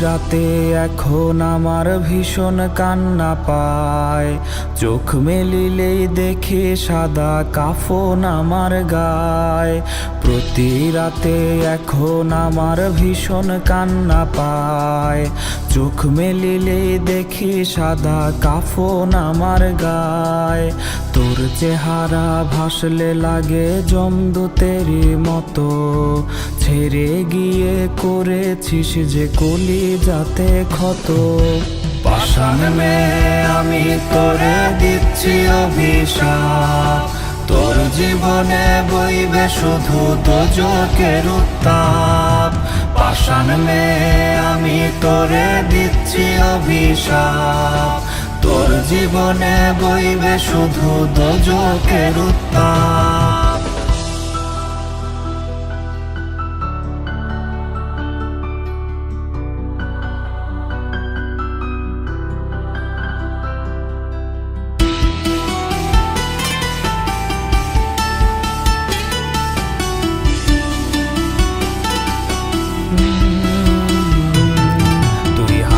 রাতে এখন আমার ভীষণ কান্না পায়, চোখ মেলিলেই দেখি সাদা কাফন আমার গায়। প্রতি রাতে এখন আমার ভীষণ কান্না পায়, চোখ মেলিলেই দেখি সাদা কাফন আমার গায়। তোর চেহারা ভাসলে লাগে যমদূতেরই মতো, ছেড়ে গিয়ে করেছিস যে কলিজাতে ক্ষত। পাষাণ মেয়ে আমি তোরে দিচ্ছি অভিশাপ, তোর জীবনে বইবে শুধু দোজকের উত্তাপ। পাষাণ মেয়ে আমি তোরে দিচ্ছি অভিশাপ, তোর জীবনে বইবে শুধু দোজকের উত্তাপ।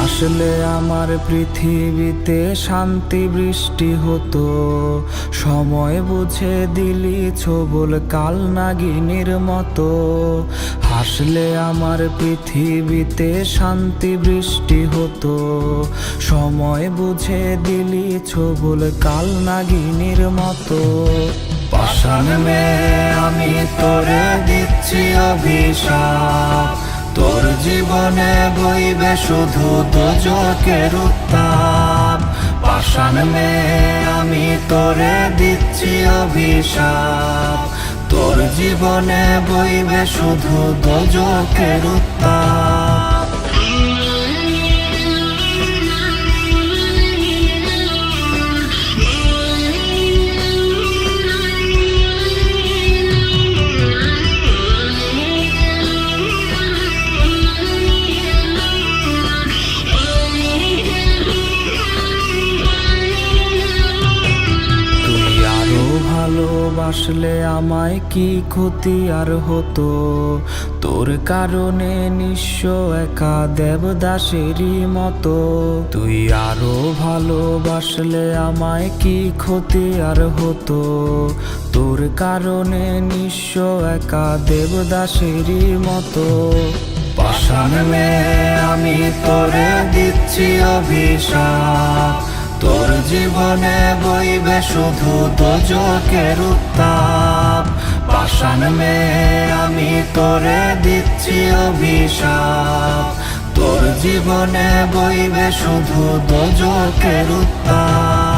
আসলে আমার পৃথিবীতে শান্তি বৃষ্টি হতো, সময় বুঝে দিলি ছোবল কাল নাগিনীর মতো। হাসলে আমার পৃথিবীতে শান্তি বৃষ্টি হতো, সময় বুঝে দিলি ছোবল কাল নাগিনীর মতো। পাষাণ মেয়ে আমি তোরে দিচ্ছি অভিশাপ, তোর জীবনে বইবে শুধু দোজকের উত্তাপ। পাষাণ মেয়ে আমি তোরে দিচ্ছি অভিশাপ, তোর জীবনে বইবে শুধু দোজকের উত্তাপ। ভালোবাসলে আমায় কি ক্ষতি আর হতো, তোর কারণে নিঃস্ব একা দেবদাসেরই মতো। তুই আরো ভালোবাসলে আমায় কি ক্ষতি আর হতো, তোর কারণে নিঃস্ব একা দেবদাসেরই মতো। পাষাণ মেয়ে আমি তোরে দিচ্ছি অভিশাপ, তোর জীবনে বইবে শুধু দোজকের উত্তাপ। পাষাণ মেয়ে আমি তোরে দিচ্ছি অভিশাপ, তোর জীবনে বইবে শুধু দোজকের উত্তাপ।